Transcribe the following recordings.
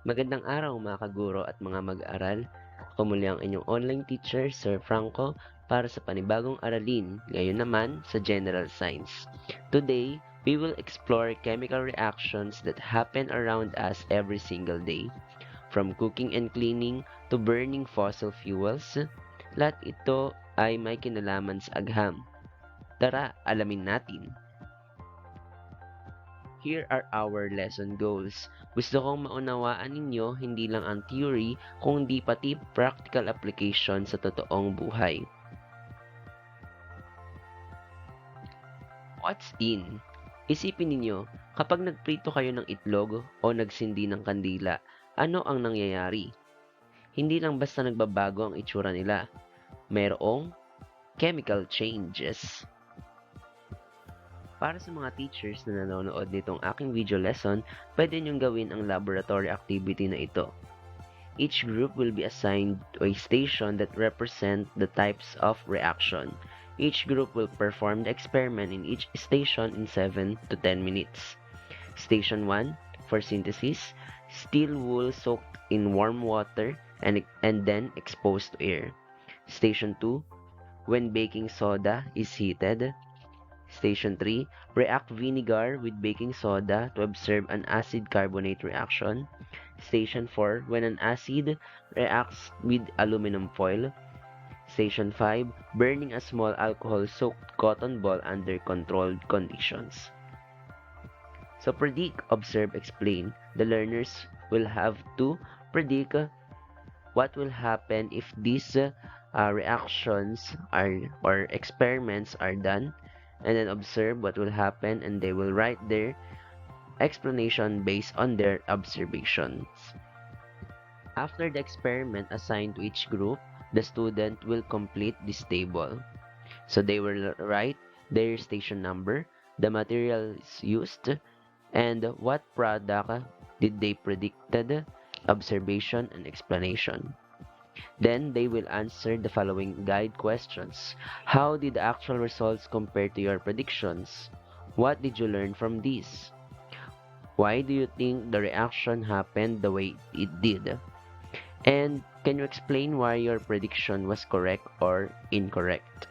Magandang araw mga kaguro at mga mag-aaral. Ako muli ang inyong online teacher, Sir Franco, para sa panibagong aralin, ngayon naman sa General Science. Today, we will explore chemical reactions that happen around us every single day. From cooking and cleaning to burning fossil fuels, lahat ito ay may kinalaman sa agham. Tara, alamin natin. Here are our lesson goals. Gusto kong maunawaan ninyo hindi lang ang theory, kundi pati practical application sa totoong buhay. What's in? Isipin ninyo, kapag nagprito kayo ng itlog o nagsindi ng kandila, ano ang nangyayari? Hindi lang basta nagbabago ang itsura nila. Mayroong chemical changes. Para sa mga teachers na nanonood nitong aking video lesson, pwede niyong gawin ang laboratory activity na ito. Each group will be assigned to a station that represent the types of reaction. Each group will perform the experiment in each station in 7 to 10 minutes. Station 1, for synthesis, steel wool soaked in warm water and then exposed to air. Station 2, when baking soda is heated. Station 3, react vinegar with baking soda to observe an acid-carbonate reaction. Station 4, when an acid reacts with aluminum foil. Station 5, burning a small alcohol-soaked cotton ball under controlled conditions. So predict, observe, explain. The learners will have to predict what will happen if these reactions or experiments are done, and then observe what will happen, and they will write their explanation based on their observations. After the experiment assigned to each group, the student will complete this table. So they will write their station number, the materials used, and what product did they predicted, observation, and explanation. Then they will answer the following guide questions. How did the actual results compare to your predictions? What did you learn from this? Why do you think the reaction happened the way it did? And can you explain why your prediction was correct or incorrect?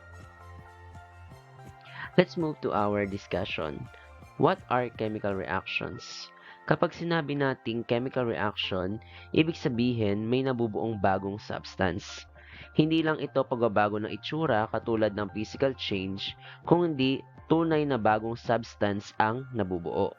Let's move to our discussion. What are chemical reactions? Kapag sinabi nating chemical reaction, ibig sabihin may nabubuong bagong substance. Hindi lang ito pagbabago ng itsura katulad ng physical change, kung hindi tunay na bagong substance ang nabubuo.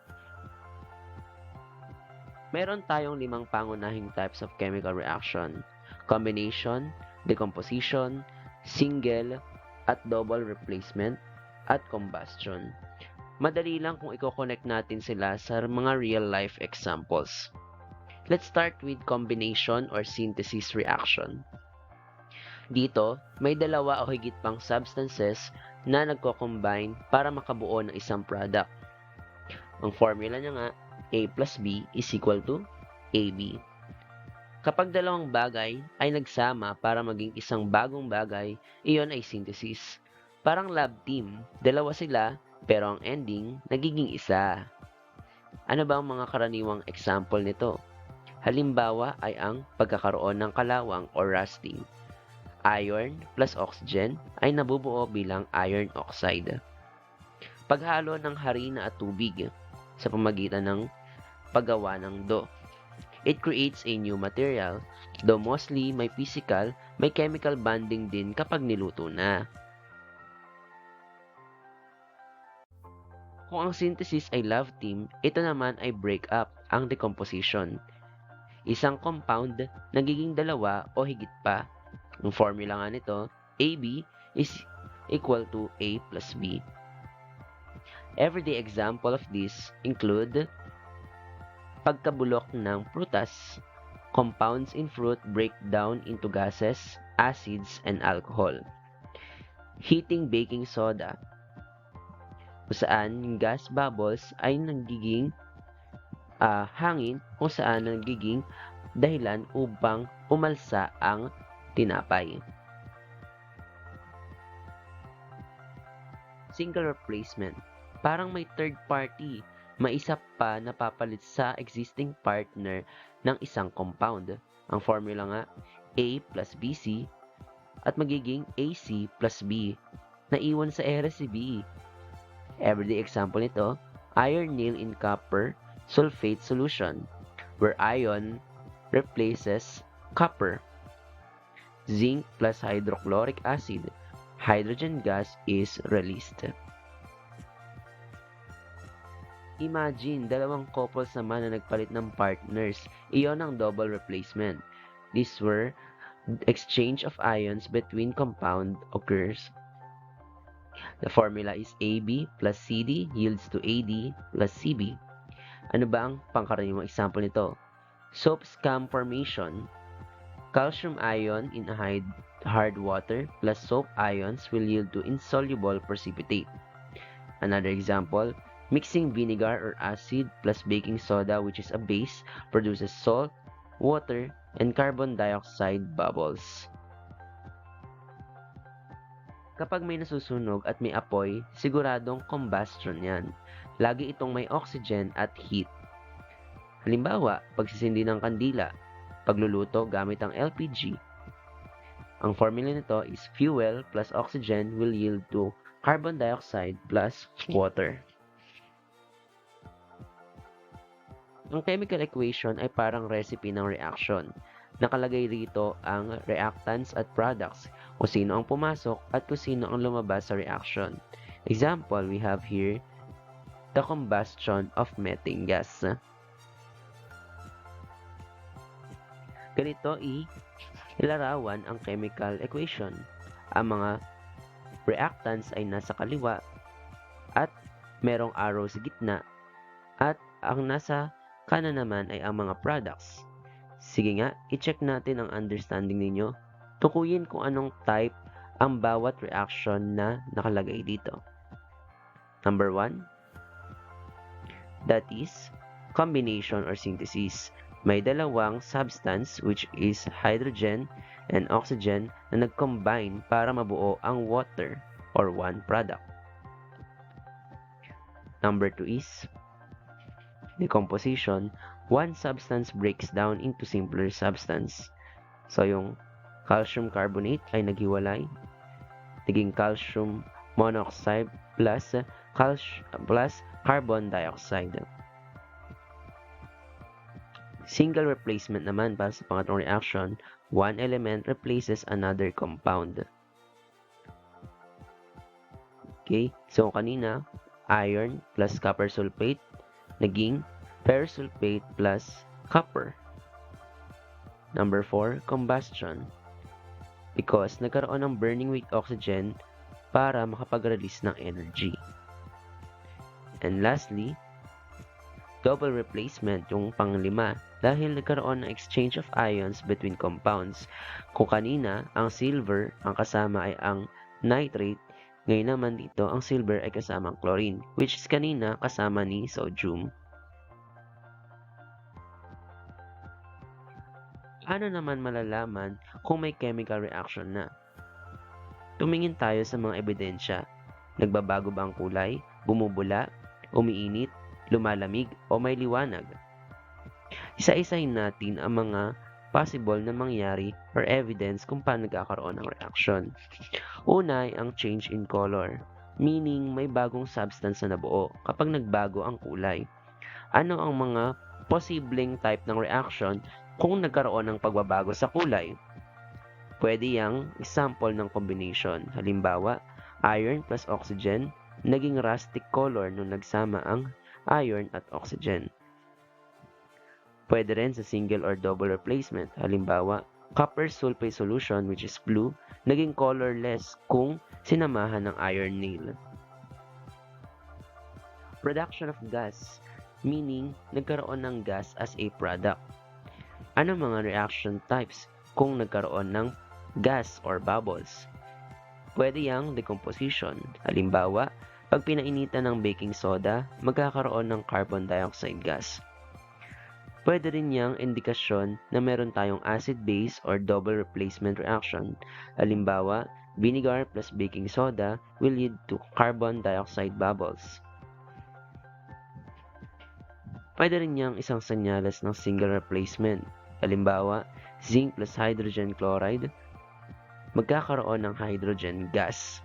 Meron tayong 5 pangunahing types of chemical reaction: combination, decomposition, single, at double replacement, at combustion. Madali lang kung i-connect natin sila sa mga real-life examples. Let's start with combination or synthesis reaction. Dito, may dalawa o higit pang substances na nagko-combine para makabuo ng isang product. Ang formula niya nga, A plus B is equal to AB. Kapag dalawang bagay ay nagsama para maging isang bagong bagay, iyon ay synthesis. Parang lab team, dalawa sila pero ang ending nagiging isa. Ano ba ang mga karaniwang example nito? Halimbawa ay ang pagkakaroon ng kalawang or rusting. Iron plus oxygen ay nabubuo bilang iron oxide. Paghalo ng harina at tubig sa pamagitan ng paggawa ng dough. It creates a new material, though mostly may physical, may chemical bonding din kapag niluto na. Kung ang synthesis ay love team, ito naman ay breakup, ang decomposition. Isang compound nagiging dalawa o higit pa. Ang formula nga nito, AB is equal to A plus B. Everyday example of this include pagkabulok ng prutas. Compounds in fruit break down into gases, acids, and alcohol. Heating baking soda, kung saan yung gas bubbles ay nagiging hangin, kung saan nagiging dahilan upang umalsa ang tinapay. Single replacement, parang may third party may isa pa na papalit sa existing partner ng isang compound. Ang formula nga, A plus BC at magiging AC plus B na iwan sa ere si B. Everyday example nito, iron nil in copper sulfate solution, where iron replaces copper. Zinc plus hydrochloric acid, hydrogen gas is released. Imagine, dalawang couples naman na nagpalit ng partners. Iyon ang double replacement. These were exchange of ions between compound occurs. The formula is AB plus CD yields to AD plus CB. Ano ba ang pangkaraniwang example nito? Soap scum formation. Calcium ion in hard water plus soap ions will yield to insoluble precipitate. Another example, mixing vinegar or acid plus baking soda, which is a base, produces salt, water, and carbon dioxide bubbles. Kapag may nasusunog at may apoy, siguradong combustion yan. Lagi itong may oxygen at heat. Halimbawa, pagsisindi ng kandila, pagluluto gamit ang LPG. Ang formula nito is fuel plus oxygen will yield to carbon dioxide plus water. Ang chemical equation ay parang recipe ng reaction. Nakalagay rito ang reactants at products, kung sino ang pumasok at kung sino ang lumabas sa reaction. Example, we have here the combustion of methane gas. Ganito ilarawan ang chemical equation. Ang mga reactants ay nasa kaliwa at merong arrow sa gitna at ang nasa kanan naman ay ang mga products. Sige nga, i-check natin ang understanding ninyo. Tukuyin kung anong type ang bawat reaction na nakalagay dito. Number 1, that is combination or synthesis. May dalawang substance which is hydrogen and oxygen na nag-combine para mabuo ang water or one product. Number 2 is decomposition. One substance breaks down into simpler substance. So, yung calcium carbonate ay naghiwalay. Naging calcium monoxide plus carbon dioxide. Single replacement naman para sa pangatlong reaction, one element replaces another compound. Okay, so kanina, iron plus copper sulfate, naging ferrous sulfate plus copper. Number 4, combustion. Because nagkaroon ng burning with oxygen para makapag-release ng energy. And lastly, double replacement, yung panglima, dahil nagkaroon ng exchange of ions between compounds. Kung kanina, ang silver, ang kasama ay ang nitrate, ngayon naman dito, ang silver ay kasama ang chlorine, which is kanina kasama ni sodium. Ano naman malalaman kung may chemical reaction na? Tumingin tayo sa mga ebidensya. Nagbabago ba ang kulay, bumubula, umiinit, lumalamig, o may liwanag? Isa-isahin natin ang mga possible na mangyari or evidence kung paano nagkakaroon ng reaction. Una ay ang change in color, meaning may bagong substance na nabuo kapag nagbago ang kulay. Ano ang mga posibleng type ng reaction kung nagkaroon ng pagbabago sa kulay? Pwede yang example ng combination. Halimbawa, iron plus oxygen, naging rustic color nung nagsama ang iron at oxygen. Pwede rin sa single or double replacement. Halimbawa, copper sulfate solution, which is blue, naging colorless kung sinamahan ng iron nail. Production of gas, meaning nagkaroon ng gas as a product. Ano mga reaction types kung nagkaroon ng gas or bubbles? Pwede yang decomposition. Halimbawa, pag pinainitan ng baking soda, magkakaroon ng carbon dioxide gas. Pwede rin yang indikasyon na meron tayong acid-base or double replacement reaction. Halimbawa, vinegar plus baking soda will lead to carbon dioxide bubbles. Pwede rin niyang isang senyales ng single replacement. Halimbawa, zinc plus hydrogen chloride, magkakaroon ng hydrogen gas.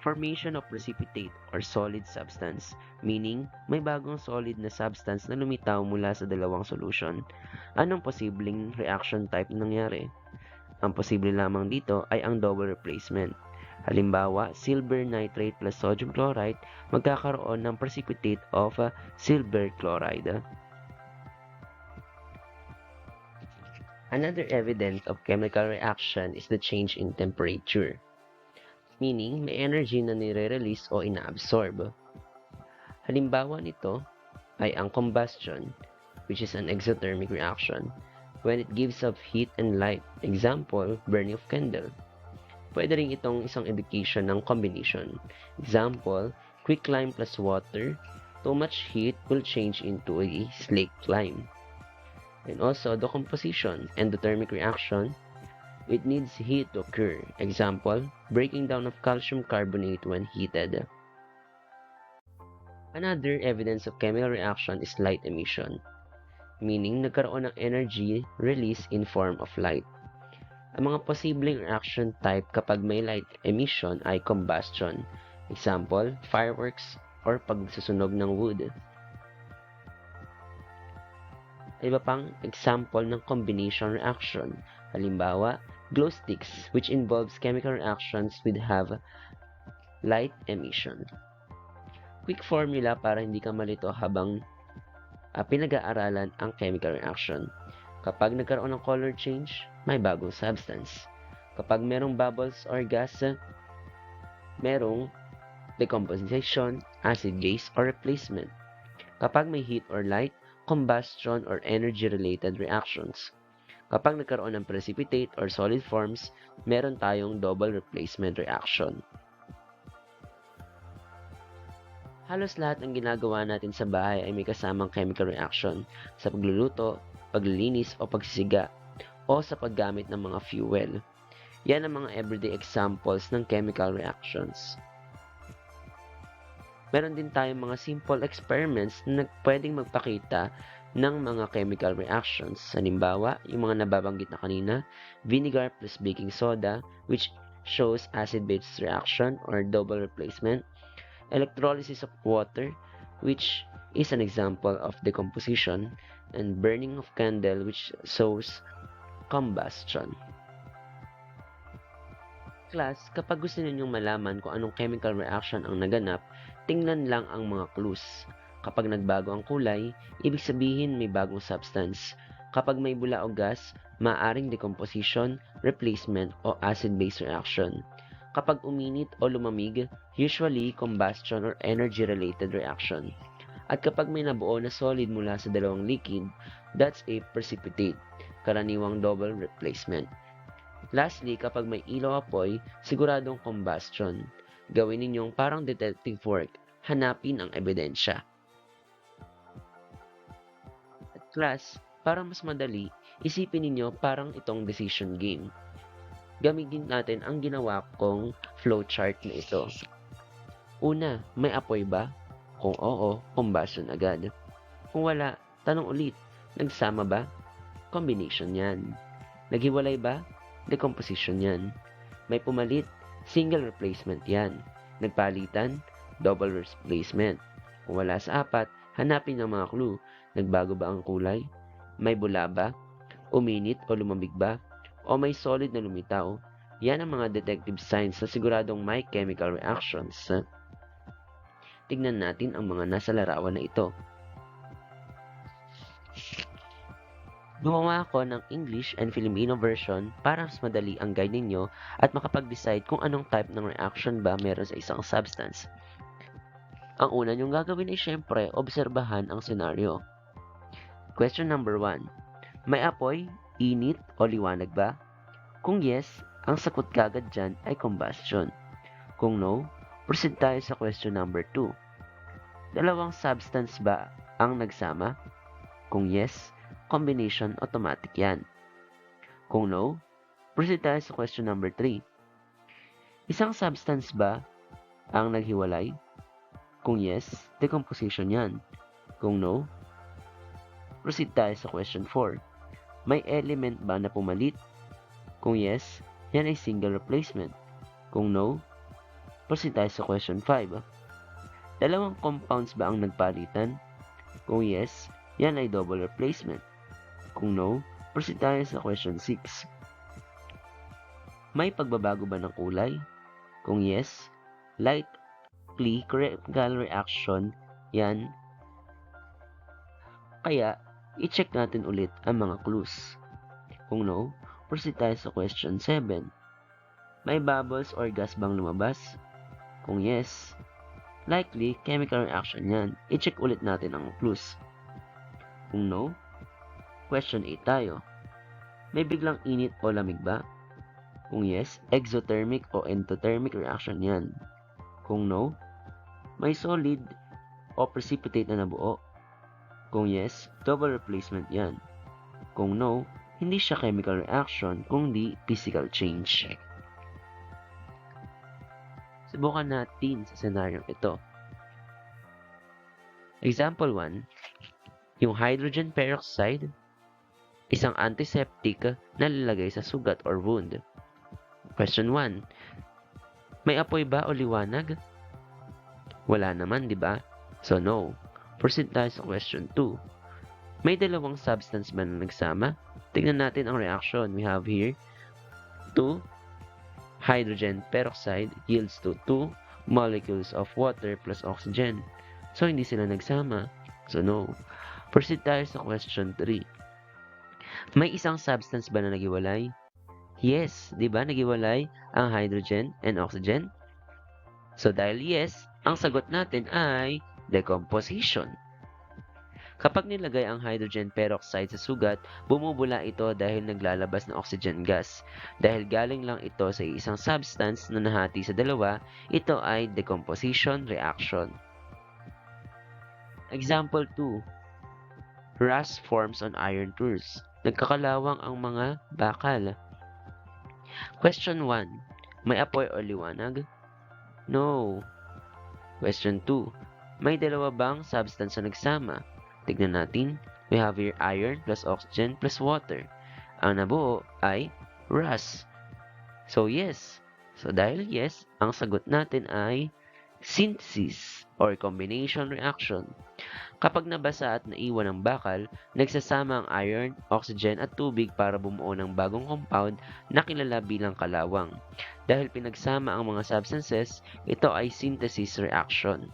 Formation of precipitate or solid substance, meaning may bagong solid na substance na lumitaw mula sa dalawang solution. Anong posibleng reaction type nangyari? Ang posible lamang dito ay ang double replacement. Halimbawa, silver nitrate plus sodium chloride, magkakaroon ng precipitate of silver chloride. Another evidence of chemical reaction is the change in temperature, meaning may energy na nire-release o inaabsorb. Halimbawa nito ay ang combustion, which is an exothermic reaction, when it gives off heat and light. Example, burning of candle. Pwede rin itong isang indication ng combination. Example, quicklime plus water. Too much heat will change into a slaked lime. And also, the composition, endothermic reaction, it needs heat to occur. Example, breaking down of calcium carbonate when heated. Another evidence of chemical reaction is light emission, meaning nagkaroon ng energy release in form of light. Ang mga posibleng reaction type kapag may light emission ay combustion. Example, fireworks or pagsusunog ng wood. Iba pang example ng combination reaction. Halimbawa, glow sticks, which involves chemical reactions with have light emission. Quick formula para hindi ka malito habang pinag-aaralan ang chemical reaction. Kapag nagkaroon ng color change, may bagong substance. Kapag merong bubbles or gas, merong decomposition, acid-base, or replacement. Kapag may heat or light, combustion or energy-related reactions. Kapag nagkaroon ng precipitate or solid forms, meron tayong double replacement reaction. Halos lahat ng ginagawa natin sa bahay ay may kasamang chemical reaction sa pagluluto, paglilinis o pagsisiga, o sa paggamit ng mga fuel. Yan ang mga everyday examples ng chemical reactions. Meron din tayong mga simple experiments na pwedeng magpakita ng mga chemical reactions. Halimbawa, yung mga nababanggit na kanina, vinegar plus baking soda, which shows acid-base reaction or double replacement. Electrolysis of water, which is an example of decomposition. And burning of candle, which shows combustion. Class, kapag gusto ninyong malaman kung anong chemical reaction ang naganap, tingnan lang ang mga clues. Kapag nagbago ang kulay, ibig sabihin may bagong substance. Kapag may bula o gas, maaring decomposition, replacement, o acid-base reaction. Kapag uminit o lumamig, usually combustion or energy-related reaction. At kapag may nabuo na solid mula sa dalawang liquid, that's a precipitate, karaniwang double replacement. Lastly, kapag may ilaw apoy, siguradong combustion. Gawin ninyong parang detective work, hanapin ang ebidensya. At class, para mas madali, isipin ninyo parang itong decision game. Gamitin natin ang ginawa kong flowchart na ito. Una, may apoy ba? Kung oo, combustion agad. Kung wala, tanong ulit, nagsama ba? Combination yan. Naghiwalay ba? Decomposition yan. May pumalit, single replacement yan. Nagpalitan, double replacement. Kung wala sa apat, hanapin ang mga clue. Nagbago ba ang kulay? May bula ba? Uminit o lumamig ba? O may solid na lumitaw? Yan ang mga detective signs na siguradong may chemical reactions. Tignan natin ang mga nasa larawan na ito. Gumawa ako ng English and Filipino version para mas madali ang guide ninyo at makapag-decide kung anong type ng reaction ba meron sa isang substance. Ang una nyong gagawin ay syempre, obserbahan ang senaryo. Question number 1. May apoy, init o liwanag ba? Kung yes, ang sagot kagad dyan ay combustion. Kung no, proceed tayo sa question number 2. Dalawang substance ba ang nagsama? Kung yes, combination automatic yan. Kung no, proceed tayo sa question number 3. Isang substance ba ang naghiwalay? Kung yes, decomposition yan. Kung no, proceed tayo sa question 4. May element ba na pumalit? Kung yes, yan ay single replacement. Kung no, proceed tayo sa question 5. Dalawang compounds ba ang nagpalitan? Kung yes, yan ay double replacement. Kung no, proceed tayo sa question 6. May pagbabago ba ng kulay? Kung yes, likely chemical reaction yan. Kaya, i-check natin ulit ang mga clues. Kung no, proceed tayo sa question 7. May bubbles or gas bang lumabas? Kung yes, likely chemical reaction yan. I-check ulit natin ang clues. Kung no, question 8 tayo. May biglang init o lamig ba? Kung yes, exothermic o endothermic reaction yan. Kung no, may solid o precipitate na nabuo. Kung yes, double replacement yan. Kung no, hindi siya chemical reaction, kundi physical change. Subukan natin sa senaryo ito. Example 1, yung hydrogen peroxide, isang antiseptic na lalagay sa sugat or wound. Question 1, may apoy ba o liwanag? Wala naman, di ba? So no. Proceed tayo sa question 2. May dalawang substance ba na nagsama? Tingnan natin ang reaction. We have here 2 hydrogen peroxide yields to 2 molecules of water plus oxygen. So hindi sila nagsama. So no. Proceed tayo sa question 3. May isang substance ba na naghiwalay? Yes, di ba naghiwalay ang hydrogen and oxygen? So dahil yes, ang sagot natin ay decomposition. Kapag nilagay ang hydrogen peroxide sa sugat, bumubula ito dahil naglalabas ng oxygen gas. Dahil galing lang ito sa isang substance na nahati sa dalawa, ito ay decomposition reaction. Example 2. Rust forms on iron tools. Nagkakalawang ang mga bakal. Question 1. May apoy o liwanag? No. Question 2. May dalawa bang substance na nagsama? Tignan natin. We have here iron plus oxygen plus water. Ang nabuo ay rust. So yes. So dahil yes, ang sagot natin ay synthesis or combination reaction. Kapag nabasa at naiwan ang bakal, nagsasama ang iron, oxygen at tubig para bumuo ng bagong compound na kilala bilang kalawang. Dahil pinagsama ang mga substances, ito ay synthesis reaction.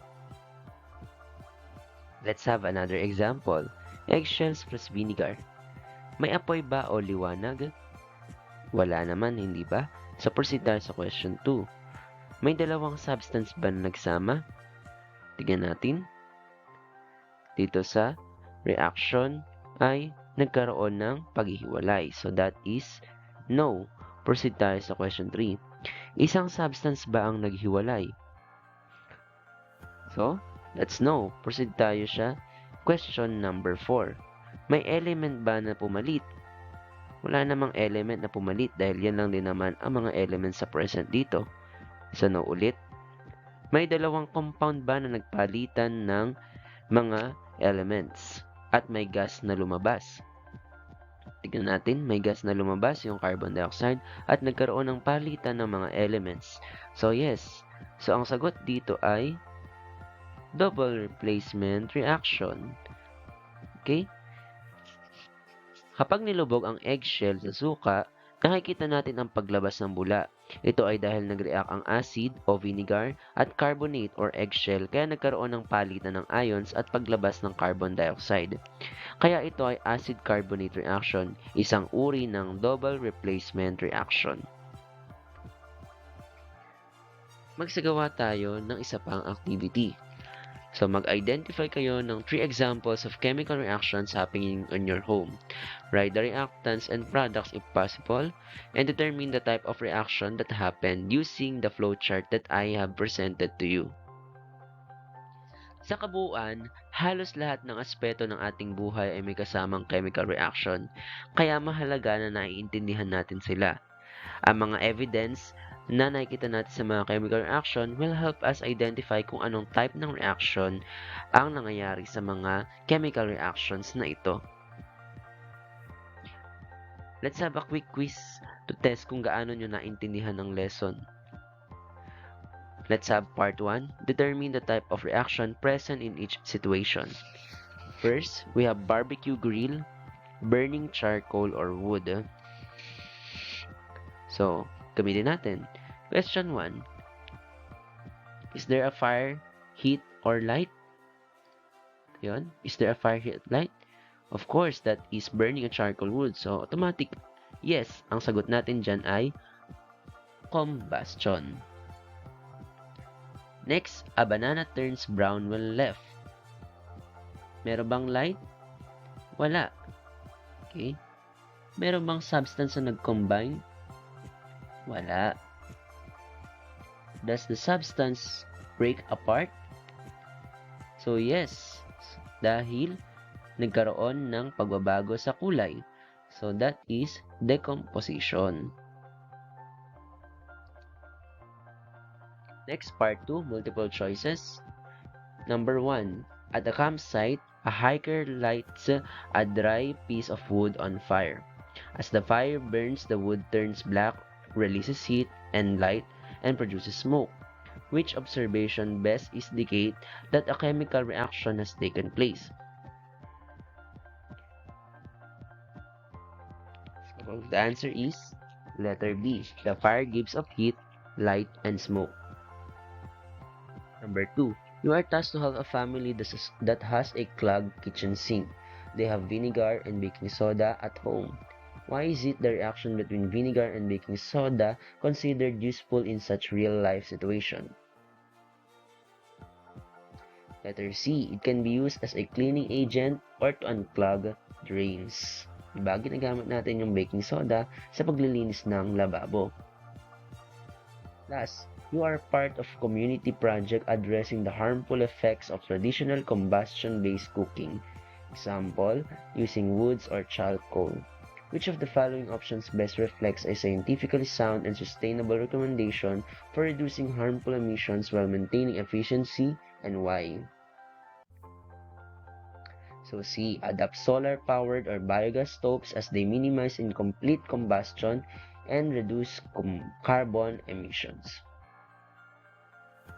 Let's have another example. Eggshells plus vinegar. May apoy ba o liwanag? Wala naman, hindi ba? So proceed tayo sa question 2. May dalawang substance ba na nagsama? Tignan natin. Dito sa reaction ay nagkaroon ng paghihiwalay. So that is no. Proceed tayo sa question 3. Isang substance ba ang naghiwalay? So, that's no. Proceed tayo sa question number 4. May element ba na pumalit? Wala namang element na pumalit dahil yan lang din naman ang mga elements sa present dito. So no ulit. May dalawang compound ba na nagpalitan ng mga elements at may gas na lumabas? Tignan natin, may gas na lumabas yung carbon dioxide at nagkaroon ng palitan ng mga elements. So yes, so ang sagot dito ay double replacement reaction. Okay? Kapag nilubog ang eggshell sa suka, nakikita natin ang paglabas ng bula. Ito ay dahil nag-react ang acid o vinegar at carbonate or eggshell kaya nagkaroon ng palitan ng ions at paglabas ng carbon dioxide. Kaya ito ay acid-carbonate reaction, isang uri ng double replacement reaction. Magsagawa tayo ng isa pang activity. So mag-identify kayo ng 3 examples of chemical reactions happening in your home. Write the reactants and products if possible, and determine the type of reaction that happened using the flowchart that I have presented to you. Sa kabuuan, halos lahat ng aspeto ng ating buhay ay may kasamang chemical reaction, kaya mahalaga na naiintindihan natin sila. Ang mga evidence na nakikita natin sa mga chemical reaction will help us identify kung anong type ng reaction ang nangyayari sa mga chemical reactions na ito. Let's have a quick quiz to test kung gaano nyo naintindihan ng lesson. Let's have part 1. Determine the type of reaction present in each situation. First, we have barbecue grill, burning charcoal or wood. So, gamitin natin. Question 1. Is there a fire, heat, or light? Yun. Is there a fire, heat, light? Of course, that is burning a charcoal wood. So, automatic, yes. Ang sagot natin dyan ay combustion. Next, a banana turns brown when left. Meron bang light? Wala. Okay. Meron bang substance na nag-combine? Wala. Does the substance break apart? So yes, dahil nagkaroon ng pagbabago sa kulay. So that is decomposition. Next, part 2, multiple choices. Number 1, at a campsite, a hiker lights a dry piece of wood on fire. As the fire burns, the wood turns black, releases heat and light, and produces smoke. Which observation best indicate that a chemical reaction has taken place? So the answer is letter B. The fire gives off heat, light, and smoke. Number 2. You are tasked to help a family that has a clogged kitchen sink. They have vinegar and baking soda at home. Why is it the reaction between vinegar and baking soda considered useful in such real-life situation? Letter C. It can be used as a cleaning agent or to unclog drains. Diba, ginagamit natin yung baking soda sa paglilinis ng lababo. Last, you are part of a community project addressing the harmful effects of traditional combustion-based cooking. Example, using woods or charcoal. Which of the following options best reflects a scientifically sound and sustainable recommendation for reducing harmful emissions while maintaining efficiency, and why? So C. Adopt solar-powered or biogas stoves as they minimize incomplete combustion and reduce carbon emissions.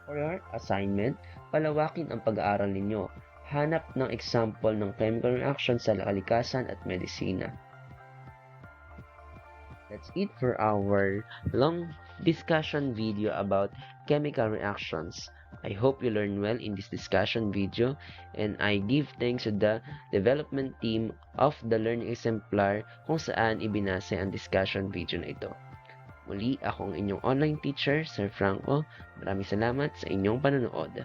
For your assignment, palawakin ang pag-aaral ninyo. Hanap ng example ng chemical reaction sa kalikasan at medisina. That's it for our long discussion video about chemical reactions. I hope you learned well in this discussion video, and I give thanks to the development team of the Learning Exemplar kung saan ibinase ang discussion video na ito. Muli, ako ang inyong online teacher, Sir Franco. Maraming salamat sa inyong panonood.